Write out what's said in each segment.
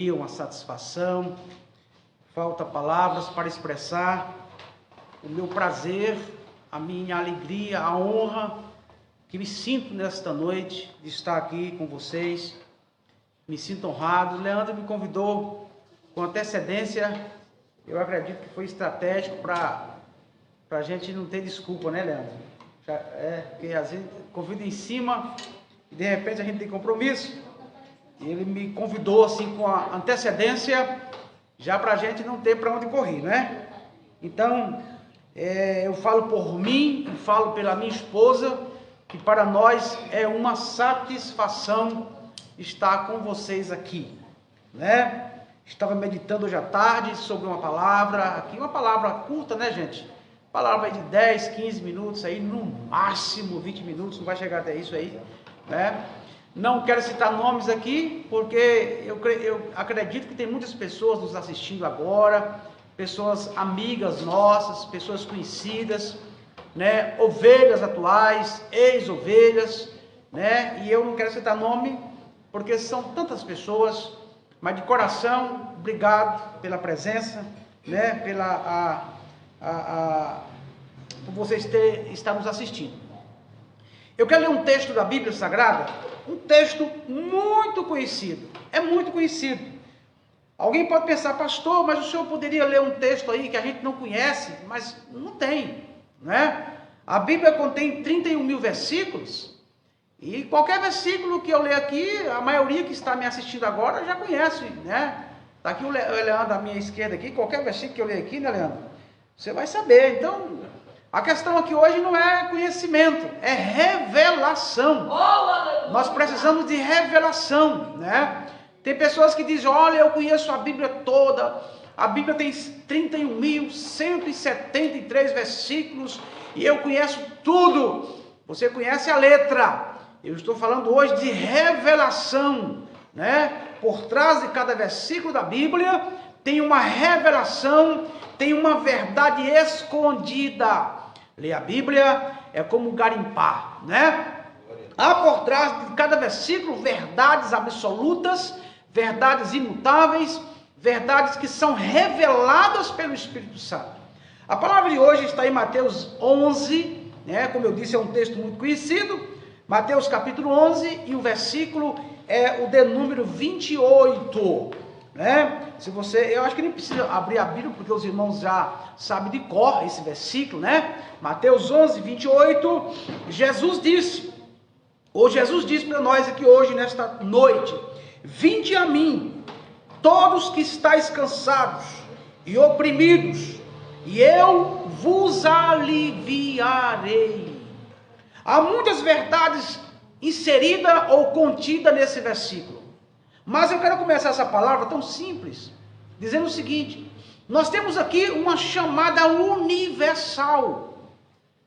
uma satisfação, falta palavras para expressar o meu prazer, a minha alegria, a honra que me sinto nesta noite de estar aqui com vocês. Me sinto honrado. Leandro me convidou com antecedência, eu acredito que foi estratégico para a gente não ter desculpa, né, Leandro? Porque às vezes convida em cima e de repente a gente tem compromisso. E ele me convidou assim com a antecedência, já para a gente não ter para onde correr, né? Então, eu falo por mim e falo pela minha esposa, que para nós é uma satisfação estar com vocês aqui, né? Estava meditando hoje à tarde sobre uma palavra, aqui uma palavra curta, né, gente? Palavra de 10, 15 minutos aí, no máximo 20 minutos, não vai chegar até isso aí, né? Não quero citar nomes aqui, porque eu acredito que tem muitas pessoas nos assistindo agora, pessoas amigas nossas, pessoas conhecidas, né? Ovelhas atuais, ex-ovelhas, né? E eu não quero citar nome, porque são tantas pessoas, mas de coração, obrigado pela presença, né? Por vocês estar nos assistindo. Eu quero ler um texto da Bíblia Sagrada, um texto muito conhecido, é muito conhecido. Alguém pode pensar, pastor, mas o senhor poderia ler um texto aí que a gente não conhece, mas não tem, né? A Bíblia contém 31 mil versículos, e qualquer versículo que eu ler aqui, a maioria que está me assistindo agora já conhece, né? Está aqui o Leandro à minha esquerda aqui, qualquer versículo que eu ler aqui, né, Leandro? Você vai saber. Então, a questão aqui hoje não é conhecimento, é revelação. Nós precisamos de revelação, né? Tem pessoas que dizem, olha, eu conheço a Bíblia toda, a Bíblia tem 31.173 versículos, e eu conheço tudo. Você conhece a letra. Eu estou falando hoje de revelação, né? Por trás de cada versículo da Bíblia, tem uma revelação, tem uma verdade escondida. Ler a Bíblia é como garimpar, né? Há por trás de cada versículo verdades absolutas, verdades imutáveis, verdades que são reveladas pelo Espírito Santo. A palavra de hoje está em Mateus 11, né? Como eu disse, é um texto muito conhecido. Mateus capítulo 11 e o versículo é o de número 28, né? Eu acho que nem precisa abrir a Bíblia, porque os irmãos já sabem de cor esse versículo, né? Mateus 11, 28, Jesus disse para nós aqui hoje, nesta noite, vinde a mim, todos que estáis cansados e oprimidos, e eu vos aliviarei. Há muitas verdades inseridas ou contidas nesse versículo. Mas eu quero começar essa palavra tão simples, dizendo o seguinte: nós temos aqui uma chamada universal.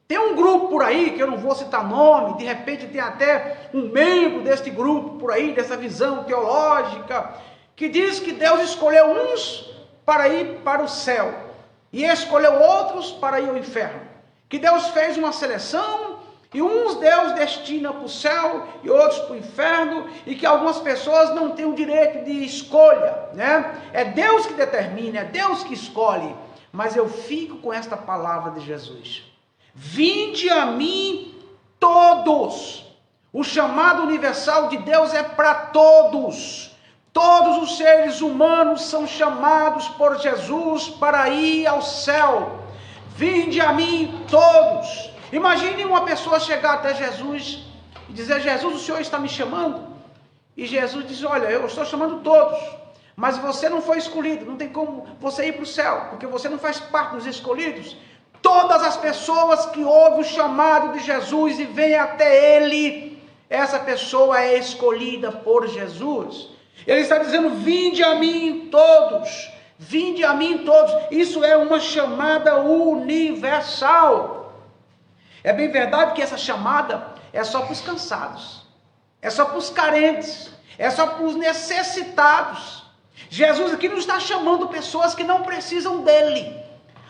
Tem um grupo por aí, que eu não vou citar nome, de repente tem até um membro deste grupo por aí, dessa visão teológica, que diz que Deus escolheu uns para ir para o céu, e escolheu outros para ir ao inferno. Que Deus fez uma seleção, e uns Deus destina para o céu e outros para o inferno, e que algumas pessoas não têm o direito de escolha, né? É Deus que determina, é Deus que escolhe. Mas eu fico com esta palavra de Jesus: vinde a mim todos. O chamado universal de Deus é para todos. Todos os seres humanos são chamados por Jesus para ir ao céu. Vinde a mim todos. Imagine uma pessoa chegar até Jesus e dizer: Jesus, o Senhor está me chamando? E Jesus diz: olha, eu estou chamando todos, mas você não foi escolhido, não tem como você ir para o céu, porque você não faz parte dos escolhidos. Todas as pessoas que ouvem o chamado de Jesus e vêm até Ele, essa pessoa é escolhida por Jesus. Ele está dizendo: vinde a mim todos, vinde a mim todos. Isso é uma chamada universal. É bem verdade que essa chamada é só para os cansados, é só para os carentes, é só para os necessitados. Jesus aqui não está chamando pessoas que não precisam dele.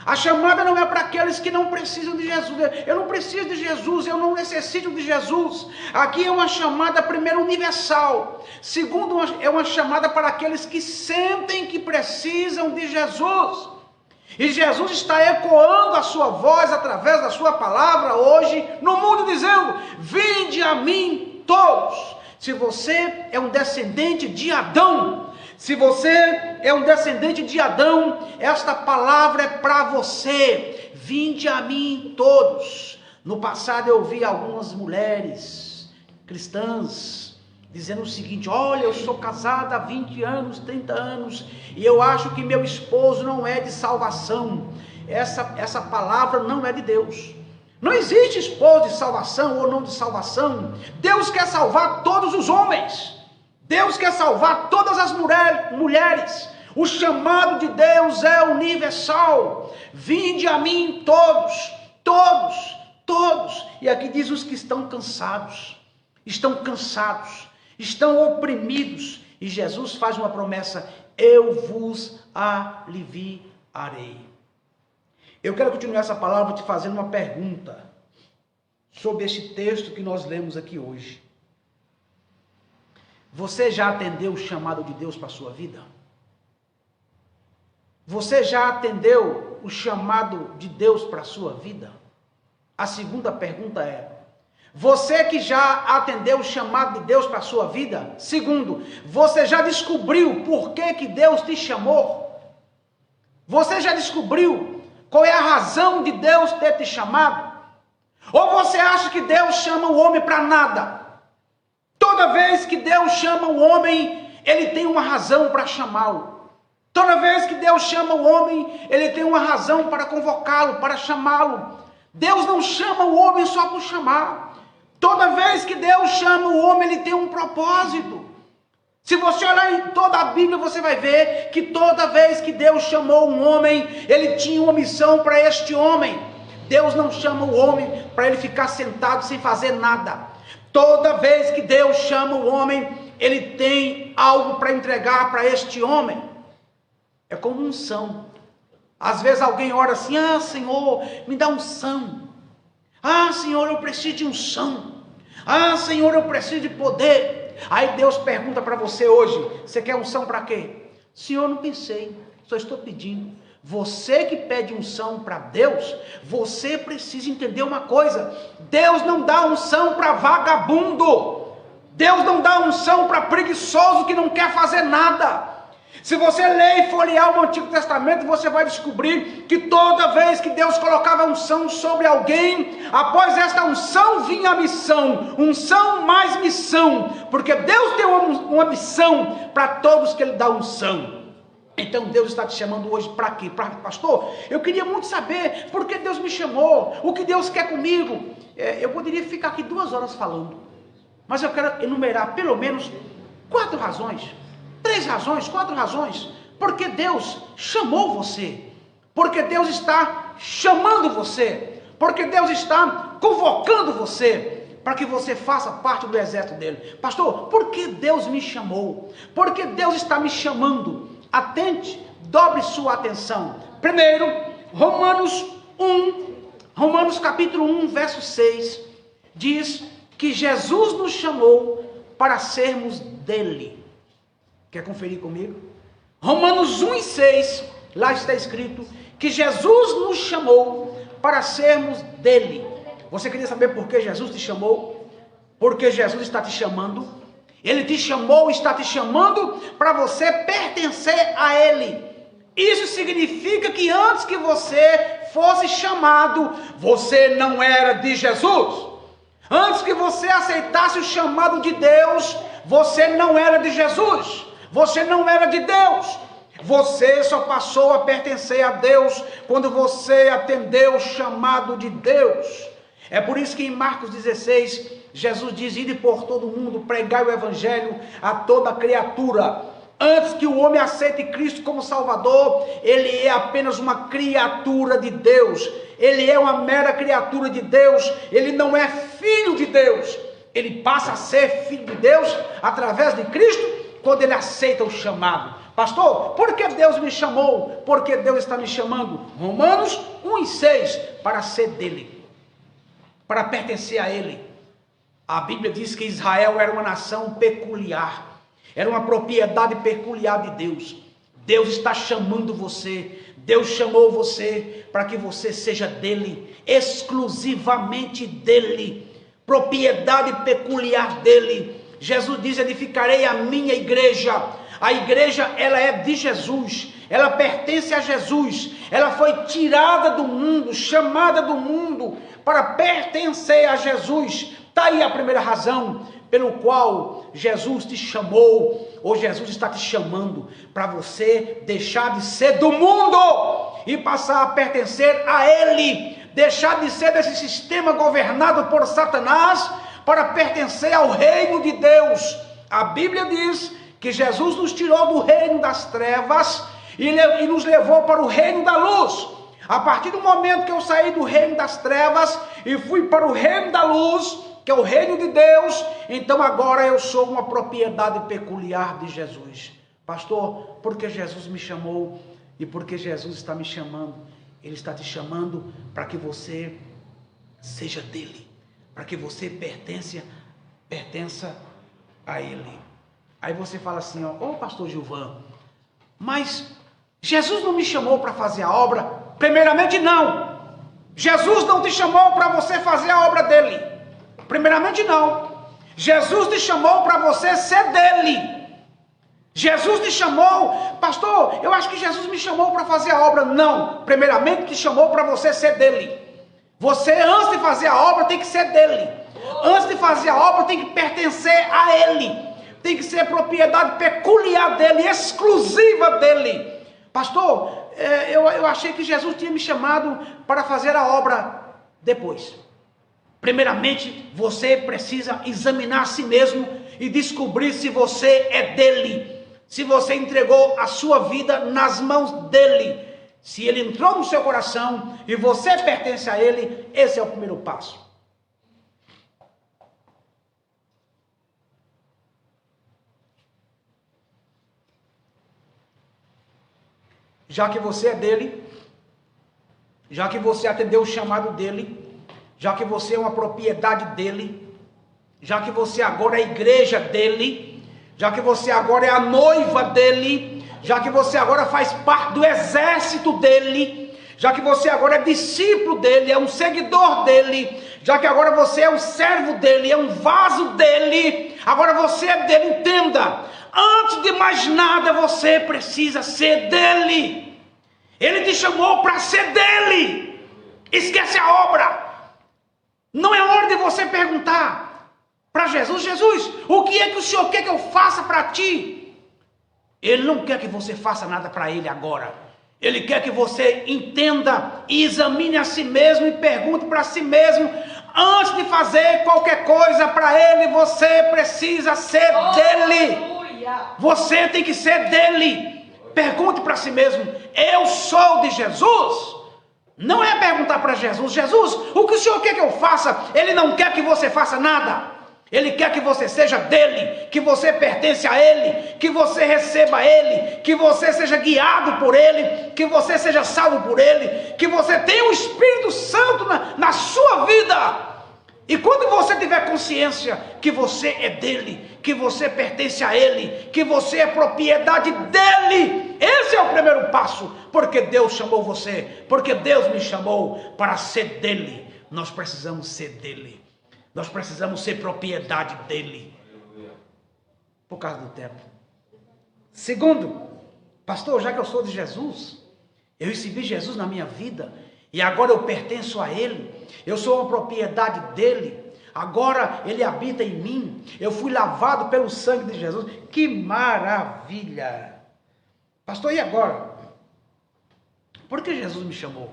A chamada não é para aqueles que não precisam de Jesus. Eu não preciso de Jesus, eu não necessito de Jesus. Aqui é uma chamada, primeiro, universal. Segundo, é uma chamada para aqueles que sentem que precisam de Jesus. E Jesus está ecoando a sua voz através da sua palavra hoje no mundo, dizendo: vinde a mim todos. Se você é um descendente de Adão, se você é um descendente de Adão, esta palavra é para você. Vinde a mim todos. No passado eu ouvi algumas mulheres cristãs dizendo o seguinte: olha, eu sou casada há 20 anos, 30 anos, e eu acho que meu esposo não é de salvação. Essa palavra não é de Deus. Não existe esposo de salvação ou não de salvação. Deus quer salvar todos os homens. Deus quer salvar todas as mulheres. O chamado de Deus é universal. Vinde a mim todos, todos, todos. E aqui diz: os que estão cansados, estão oprimidos. E Jesus faz uma promessa: eu vos aliviarei. Eu quero continuar essa palavra te fazendo uma pergunta sobre este texto que nós lemos aqui hoje. Você já atendeu o chamado de Deus para a sua vida? Você já atendeu o chamado de Deus para a sua vida? A segunda pergunta é: você que já atendeu o chamado de Deus para a sua vida? Segundo, você já descobriu por que Deus te chamou? Você já descobriu qual é a razão de Deus ter te chamado? Ou você acha que Deus chama o homem para nada? Toda vez que Deus chama o homem, Ele tem uma razão para chamá-lo. Toda vez que Deus chama o homem, Ele tem uma razão para convocá-lo, para chamá-lo. Deus não chama o homem só por chamar. Toda vez que Deus chama o homem, Ele tem um propósito. Se você olhar em toda a Bíblia, você vai ver que toda vez que Deus chamou um homem, Ele tinha uma missão para este homem. Deus não chama o homem para ele ficar sentado sem fazer nada. Toda vez que Deus chama o homem, Ele tem algo para entregar para este homem. É como unção. Às vezes alguém ora assim: ah, Senhor, me dá unção. Ah, Senhor, eu preciso de unção. Ah, Senhor, eu preciso de poder. Aí Deus pergunta para você hoje: você quer unção para quê? Senhor, não pensei, só estou pedindo. Você que pede unção para Deus, você precisa entender uma coisa: Deus não dá unção para vagabundo. Deus não dá unção para preguiçoso que não quer fazer nada. Se você ler e folhear o Antigo Testamento, você vai descobrir que toda vez que Deus colocava unção sobre alguém, após esta unção vinha a missão, unção mais missão, porque Deus tem uma missão para todos que Ele dá unção. Então Deus está te chamando hoje para quê? Pastor, eu queria muito saber por que Deus me chamou, o que Deus quer comigo. Eu poderia ficar aqui 2 horas falando, mas eu quero enumerar pelo menos 4 razões. 3 razões, 4 razões, porque Deus chamou você, porque Deus está chamando você, porque Deus está convocando você, para que você faça parte do exército dele. Pastor, por que Deus me chamou? Por que Deus está me chamando? Atente, dobre sua atenção. Primeiro, Romanos capítulo 1, verso 6, diz que Jesus nos chamou para sermos dele. Quer conferir comigo? Romanos 1:6, lá está escrito que Jesus nos chamou para sermos dele. Você queria saber por que Jesus te chamou? Porque Jesus está te chamando. Ele te chamou, está te chamando para você pertencer a Ele. Isso significa que antes que você fosse chamado, você não era de Jesus. Antes que você aceitasse o chamado de Deus, você não era de Jesus. Você não era de Deus. Você só passou a pertencer a Deus quando você atendeu o chamado de Deus. É por isso que em Marcos 16, Jesus diz: ide por todo mundo, pregai o evangelho a toda criatura. Antes que o homem aceite Cristo como Salvador, ele é apenas uma criatura de Deus. Ele é uma mera criatura de Deus. Ele não é filho de Deus. Ele passa a ser filho de Deus através de Cristo quando ele aceita o chamado, Pastor, por que Deus me chamou? Porque Deus está me chamando. Romanos 1:6, para ser dele, para pertencer a ele. A Bíblia diz que Israel era uma nação peculiar, era uma propriedade peculiar de Deus. Deus está chamando você, Deus chamou você para que você seja dele, exclusivamente dele, propriedade peculiar dele. Jesus diz: edificarei a minha igreja. A igreja, ela é de Jesus, ela pertence a Jesus, ela foi tirada do mundo, chamada do mundo para pertencer a Jesus. Está aí a primeira razão pelo qual Jesus te chamou, ou Jesus está te chamando, para você deixar de ser do mundo e passar a pertencer a Ele, deixar de ser desse sistema governado por Satanás, para pertencer ao reino de Deus. A Bíblia diz que Jesus nos tirou do reino das trevas e nos levou para o reino da luz. A partir do momento que eu saí do reino das trevas e fui para o reino da luz, que é o reino de Deus, então agora eu sou uma propriedade peculiar de Jesus. Pastor, porque Jesus me chamou e porque Jesus está me chamando? Ele está te chamando para que você seja dele, para que você pertença a ele. Aí você fala assim, ó, pastor Gilvan, mas Jesus não me chamou para fazer a obra? Primeiramente não. Jesus não te chamou para você fazer a obra dele. Primeiramente não. Jesus te chamou para você ser dele. Jesus te chamou, pastor, eu acho que Jesus me chamou para fazer a obra. Não, primeiramente te chamou para você ser dele. Você, antes de fazer a obra, tem que ser dele. Antes de fazer a obra, tem que pertencer a ele. Tem que ser propriedade peculiar dele, exclusiva dele. Pastor, eu achei que Jesus tinha me chamado para fazer a obra depois. Primeiramente, você precisa examinar a si mesmo e descobrir se você é dele. Se você entregou a sua vida nas mãos dele. Se ele entrou no seu coração e você pertence a ele, esse é o primeiro passo. Já que você é dele, já que você atendeu o chamado dele, já que você é uma propriedade dele, já que você agora é a igreja dele, já que você agora é a noiva dele, já que você agora faz parte do exército dele, já que você agora é discípulo dele, é um seguidor dele, já que agora você é um servo dele, é um vaso dele, agora você é dele, entenda, antes de mais nada você precisa ser dele. Ele te chamou para ser dele. Esquece a obra. Não é hora de você perguntar para Jesus, Jesus, o que é que o Senhor quer que eu faça para ti? Ele não quer que você faça nada para ele agora. Ele quer que você entenda e examine a si mesmo e pergunte para si mesmo, antes de fazer qualquer coisa para ele, você precisa ser dele. Você tem que ser dele. Pergunte para si mesmo, eu sou de Jesus? Não é perguntar para Jesus, Jesus, o que o Senhor quer que eu faça? Ele não quer que você faça nada. Ele quer que você seja dele, que você pertence a ele, que você receba ele, que você seja guiado por ele, que você seja salvo por ele, que você tenha o Espírito Santo na sua vida. E quando você tiver consciência que você é dele, que você pertence a ele, que você é propriedade dele, esse é o primeiro passo, porque Deus chamou você, porque Deus me chamou para ser dele. Nós precisamos ser dele, nós precisamos ser propriedade dele, por causa do tempo. Segundo, pastor, já que eu sou de Jesus, eu recebi Jesus na minha vida, e agora eu pertenço a ele, eu sou uma propriedade dele, agora ele habita em mim, eu fui lavado pelo sangue de Jesus, que maravilha! Pastor, e agora? Por que Jesus me chamou?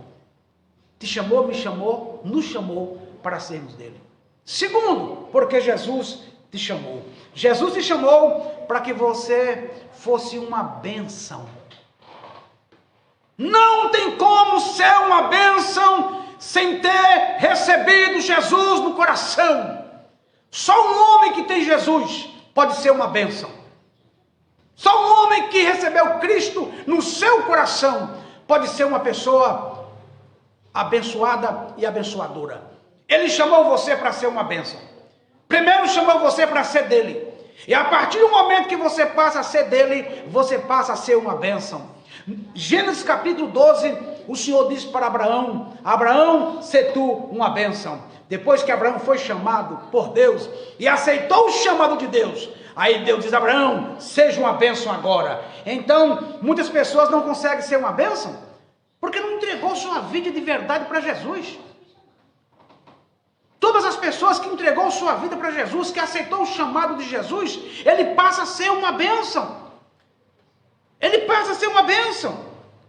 Te chamou, me chamou, nos chamou para sermos dele. Segundo, porque Jesus te chamou. Jesus te chamou para que você fosse uma bênção. Não tem como ser uma bênção sem ter recebido Jesus no coração. Só um homem que tem Jesus pode ser uma bênção. Só um homem que recebeu Cristo no seu coração pode ser uma pessoa abençoada e abençoadora. Ele chamou você para ser uma bênção. Primeiro chamou você para ser dele. E a partir do momento que você passa a ser dele, você passa a ser uma bênção. Gênesis capítulo 12, o Senhor disse para Abraão: Abraão, sê tu uma bênção. Depois que Abraão foi chamado por Deus e aceitou o chamado de Deus, aí Deus diz: Abraão, seja uma bênção agora. Então, muitas pessoas não conseguem ser uma bênção porque não entregou sua vida de verdade para Jesus. Todas as pessoas que entregou sua vida para Jesus, que aceitou o chamado de Jesus, ele passa a ser uma bênção. Ele passa a ser uma bênção.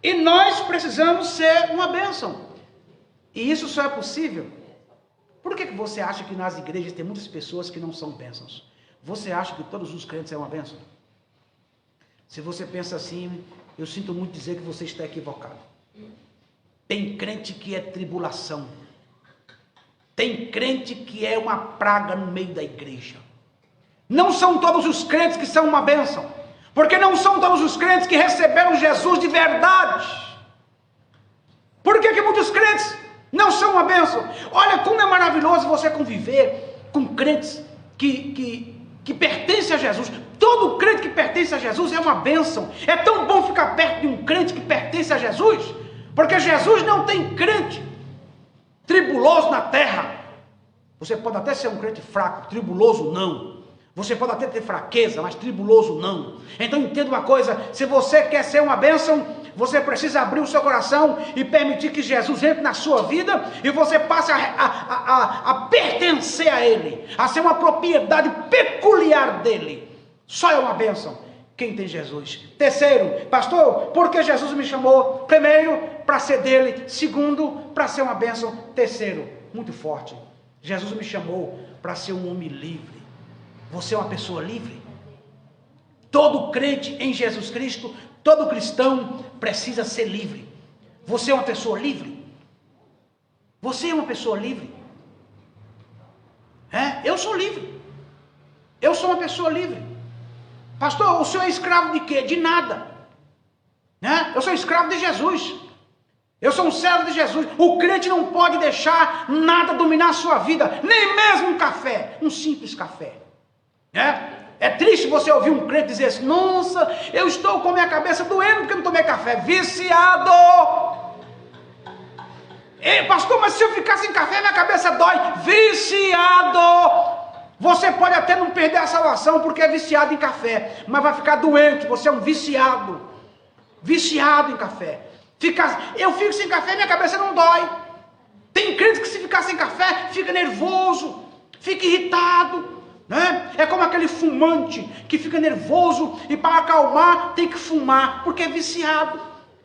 E nós precisamos ser uma bênção. E isso só é possível. Por que você acha que nas igrejas tem muitas pessoas que não são bênçãos? Você acha que todos os crentes são uma bênção? Se você pensa assim, eu sinto muito dizer que você está equivocado. Tem crente que é tribulação. Tem crente que é uma praga no meio da igreja. Não são todos os crentes que são uma bênção. Porque não são todos os crentes que receberam Jesus de verdade. Por que muitos crentes não são uma bênção? Olha como é maravilhoso você conviver com crentes que pertencem a Jesus. Todo crente que pertence a Jesus é uma bênção. É tão bom ficar perto de um crente que pertence a Jesus. Porque Jesus não tem crente tribuloso na terra. Você pode até ser um crente fraco, tribuloso não. Você pode até ter fraqueza, mas tribuloso não. Então entenda uma coisa: se você quer ser uma bênção, você precisa abrir o seu coração e permitir que Jesus entre na sua vida e você passe a pertencer a Ele, a ser uma propriedade peculiar dEle. Só é uma bênção quem tem Jesus. Terceiro, pastor, por que Jesus me chamou? Primeiro, para ser dele. Segundo, para ser uma bênção. Terceiro, muito forte, Jesus me chamou para ser um homem livre. Você é uma pessoa livre? Todo crente em Jesus Cristo, todo cristão precisa ser livre. Você é uma pessoa livre? Você é uma pessoa livre? Eu sou livre. Eu sou uma pessoa livre. Pastor, o senhor é escravo de quê? De nada. Eu sou escravo de Jesus. Eu sou um servo de Jesus. O crente não pode deixar nada dominar a sua vida, nem mesmo um café, um simples café. É triste você ouvir um crente dizer assim: nossa, eu estou com a minha cabeça doendo porque não tomei café. Viciado! Ei, pastor, mas se eu ficar sem café minha cabeça dói. Viciado! Você pode até não perder a salvação porque é viciado em café, mas vai ficar doente. Você é um viciado. Viciado em café. Eu fico sem café, minha cabeça não dói. Tem crente que se ficar sem café fica nervoso, fica irritado. É como aquele fumante que fica nervoso e para acalmar tem que fumar, porque é viciado.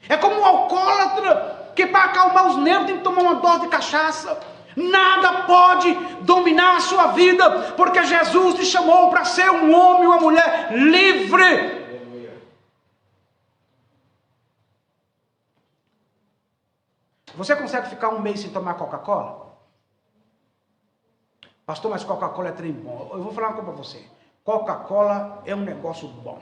É como um alcoólatra que para acalmar os nervos tem que tomar uma dose de cachaça. Nada pode dominar a sua vida, porque Jesus te chamou para ser um homem e uma mulher livre. Você consegue ficar um mês sem tomar Coca-Cola? Pastor, mas Coca-Cola é trem bom. Eu vou falar uma coisa para você. Coca-Cola é um negócio bom.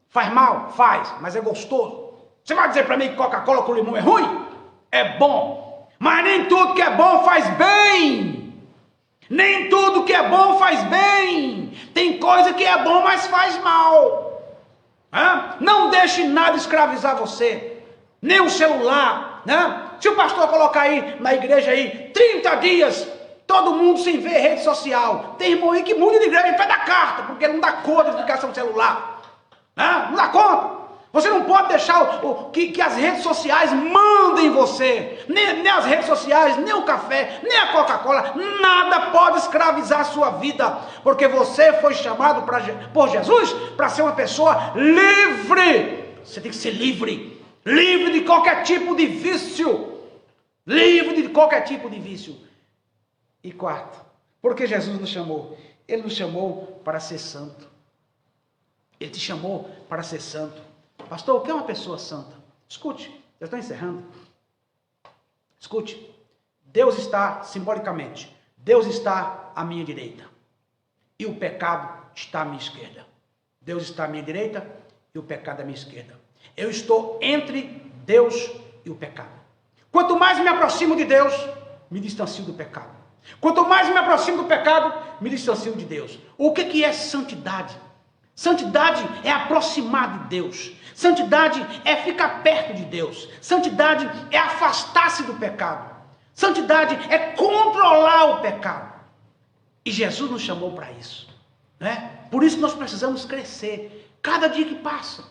Faz mal? Faz, mas é gostoso. Você vai dizer para mim que Coca-Cola com limão é ruim? É bom. Mas nem tudo que é bom faz bem. Nem tudo que é bom faz bem. Tem coisa que é bom, mas faz mal. Não deixe nada escravizar você. Nem o celular. Se o pastor colocar aí na igreja aí 30 dias... todo mundo sem ver rede social. Tem irmão aí que muda de igreja em pé da carta, porque não dá conta de ficar sem celular. Não dá conta. Você não pode deixar que as redes sociais mandem em você. Nem as redes sociais, nem o café, nem a Coca-Cola. Nada pode escravizar a sua vida. Porque você foi chamado por Jesus para ser uma pessoa livre. Você tem que ser livre. Livre de qualquer tipo de vício. Livre de qualquer tipo de vício. E quarto, por que Jesus nos chamou? Ele nos chamou para ser santo. Ele te chamou para ser santo. Pastor, o que é uma pessoa santa? Escute, eu estou encerrando. Escute, Deus está, simbolicamente, Deus está à minha direita. E o pecado está à minha esquerda. Deus está à minha direita e o pecado à minha esquerda. Eu estou entre Deus e o pecado. Quanto mais me aproximo de Deus, me distancio do pecado. Quanto mais me aproximo do pecado, me distancio de Deus. O que é santidade? Santidade é aproximar de Deus. Santidade é ficar perto de Deus. Santidade é afastar-se do pecado. Santidade é controlar o pecado. E Jesus nos chamou para isso, né? Por isso nós precisamos crescer cada dia que passa.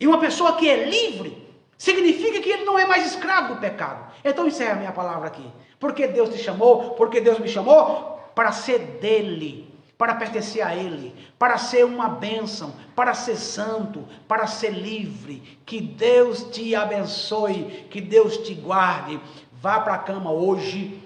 E uma pessoa que é livre significa que ele não é mais escravo do pecado. Então encerra a minha palavra aqui. Porque Deus te chamou, porque Deus me chamou para ser dele, para pertencer a ele, para ser uma bênção, para ser santo, para ser livre. Que Deus te abençoe, que Deus te guarde. Vá para a cama hoje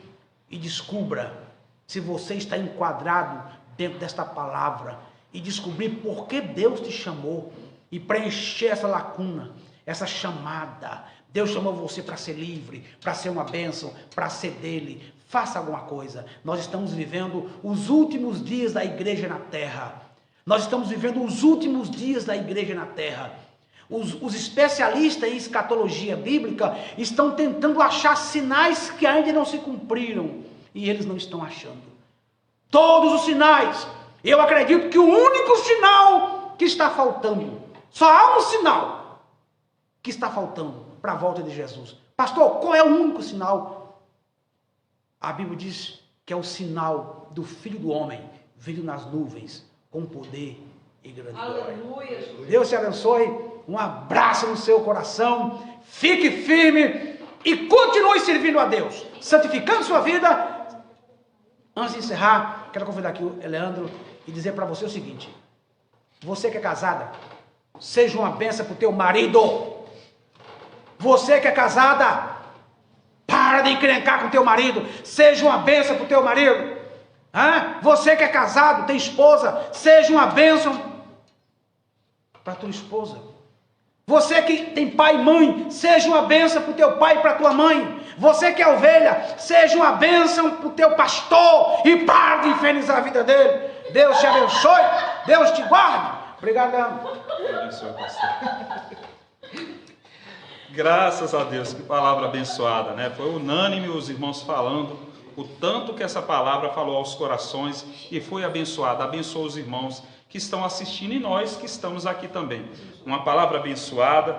e descubra se você está enquadrado dentro desta palavra e descobrir por que Deus te chamou e preencher essa lacuna, essa chamada. Deus chamou você para ser livre, para ser uma bênção, para ser dele. Faça alguma coisa. Nós estamos vivendo os últimos dias da igreja na terra. Nós estamos vivendo os últimos dias da igreja na terra. Os especialistas em escatologia bíblica estão tentando achar sinais que ainda não se cumpriram. E eles não estão achando. Todos os sinais. Eu acredito que o único sinal que está faltando, só há um sinal que está faltando para a volta de Jesus. Pastor, qual é o único sinal? A Bíblia diz que é o sinal do Filho do Homem vindo nas nuvens com poder e grande glória. Deus te abençoe. Um abraço no seu coração. Fique firme e continue servindo a Deus, santificando sua vida. Antes de encerrar, quero convidar aqui o Leandro e dizer para você o seguinte: você que é casada, seja uma bênção para o teu marido. Você que é casada, para de encrencar com o teu marido, seja uma bênção para o teu marido. Você que é casado, tem esposa, seja uma bênção para a tua esposa. Você que tem pai e mãe, seja uma bênção para o teu pai e para a tua mãe. Você que é ovelha, seja uma bênção para o teu pastor e para de infernizar a vida dele. Deus te abençoe, Deus te guarde. Obrigado, Leandro. Abençoe, pastor. Graças a Deus, que palavra abençoada, né? Foi unânime os irmãos falando o tanto que essa palavra falou aos corações e foi abençoada. Abençoa os irmãos que estão assistindo e nós que estamos aqui também. Uma palavra abençoada.